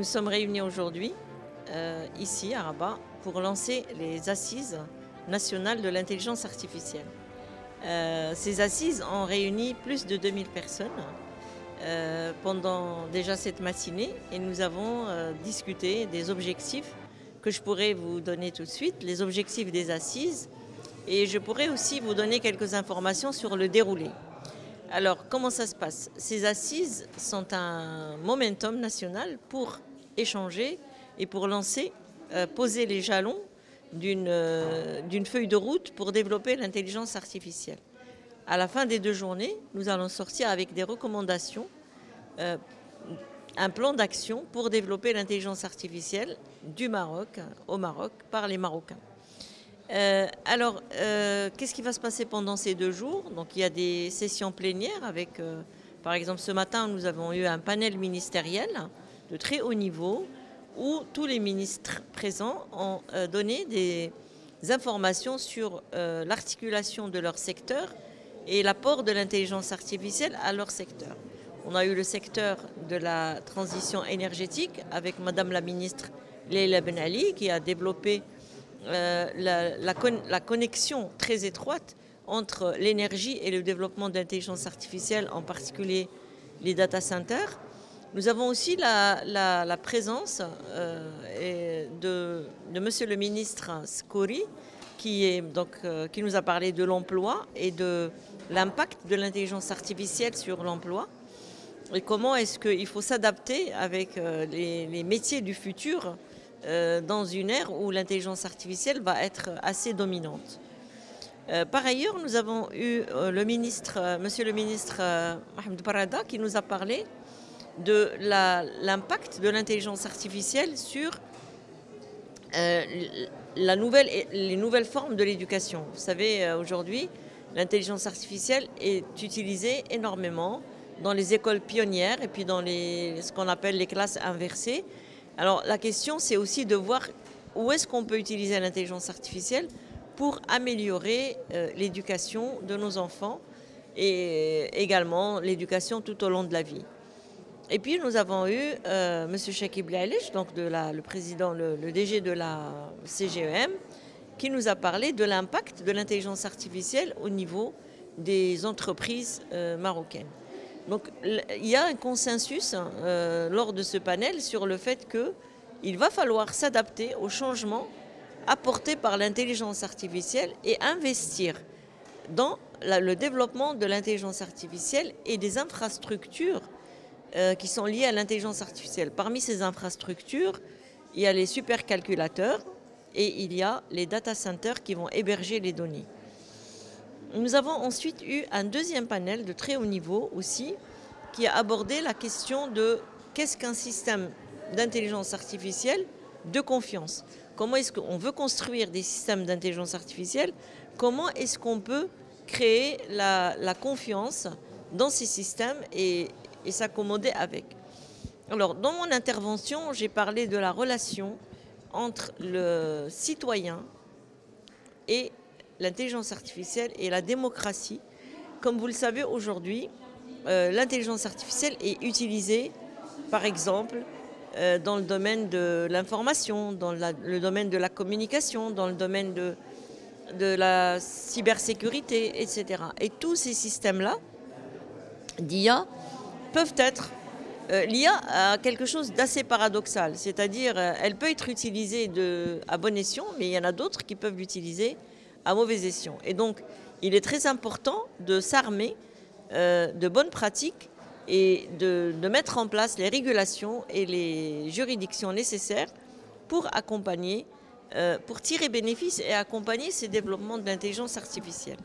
Nous sommes réunis aujourd'hui, ici à Rabat, pour lancer les assises nationales de l'intelligence artificielle. Ces assises ont réuni plus de 2000 personnes pendant déjà cette matinée et nous avons discuté des objectifs que je pourrais vous donner tout de suite, les objectifs des assises, et je pourrais aussi vous donner quelques informations sur le déroulé. Alors, comment ça se passe? Ces assises sont un momentum national pour échanger et pour lancer, poser les jalons d'une feuille de route pour développer l'intelligence artificielle. À la fin des 2 journées, nous allons sortir avec des recommandations, un plan d'action pour développer l'intelligence artificielle du Maroc au Maroc par les Marocains. Qu'est-ce qui va se passer pendant ces 2 jours? Donc, il y a des sessions plénières avec, par exemple, ce matin, nous avons eu un panel ministériel de très haut niveau où tous les ministres présents ont donné des informations sur l'articulation de leur secteur et l'apport de l'intelligence artificielle à leur secteur. On a eu le secteur de la transition énergétique avec Madame la ministre Leila Ben Ali qui a développé la connexion très étroite entre l'énergie et le développement de l'intelligence artificielle, en particulier les data centers. Nous avons aussi la présence de Monsieur le ministre Skouri, qui nous a parlé de l'emploi et de l'impact de l'intelligence artificielle sur l'emploi et comment est-ce qu'il faut s'adapter avec les métiers du futur dans une ère où l'intelligence artificielle va être assez dominante. Par ailleurs, nous avons eu Monsieur le ministre Mohamed Barada qui nous a parlé de l'impact de l'intelligence artificielle sur les nouvelles formes de l'éducation. Vous savez, aujourd'hui, l'intelligence artificielle est utilisée énormément dans les écoles pionnières et puis dans ce qu'on appelle les classes inversées. Alors la question, c'est aussi de voir où est-ce qu'on peut utiliser l'intelligence artificielle pour améliorer l'éducation de nos enfants et également l'éducation tout au long de la vie. Et puis nous avons eu M. Chakib Lailish, donc le président, le DG de la CGEM, qui nous a parlé de l'impact de l'intelligence artificielle au niveau des entreprises marocaines. Donc il y a un consensus lors de ce panel sur le fait qu'il va falloir s'adapter aux changements apportés par l'intelligence artificielle et investir dans le développement de l'intelligence artificielle et des infrastructures qui sont liées à l'intelligence artificielle. Parmi ces infrastructures, il y a les supercalculateurs et il y a les data centers qui vont héberger les données. Nous avons ensuite eu un deuxième panel de très haut niveau aussi qui a abordé la question de qu'est-ce qu'un système d'intelligence artificielle de confiance. Comment est-ce qu'on veut construire des systèmes d'intelligence artificielle? Comment est-ce qu'on peut créer la confiance dans ces systèmes et s'accommoder avec? Alors, dans mon intervention, j'ai parlé de la relation entre le citoyen et l'intelligence artificielle et la démocratie. Comme vous le savez aujourd'hui, l'intelligence artificielle est utilisée, par exemple, dans le domaine de l'information, dans le domaine de la communication, dans le domaine de la cybersécurité, etc. Et tous ces systèmes-là d'IA peuvent être... L'IA a quelque chose d'assez paradoxal, c'est-à-dire elle peut être utilisée à bon escient, mais il y en a d'autres qui peuvent l'utiliser à mauvais escient. Et donc, il est très important de s'armer de bonnes pratiques et de mettre en place les régulations et les juridictions nécessaires pour accompagner, pour tirer bénéfice et accompagner ces développements de l'intelligence artificielle.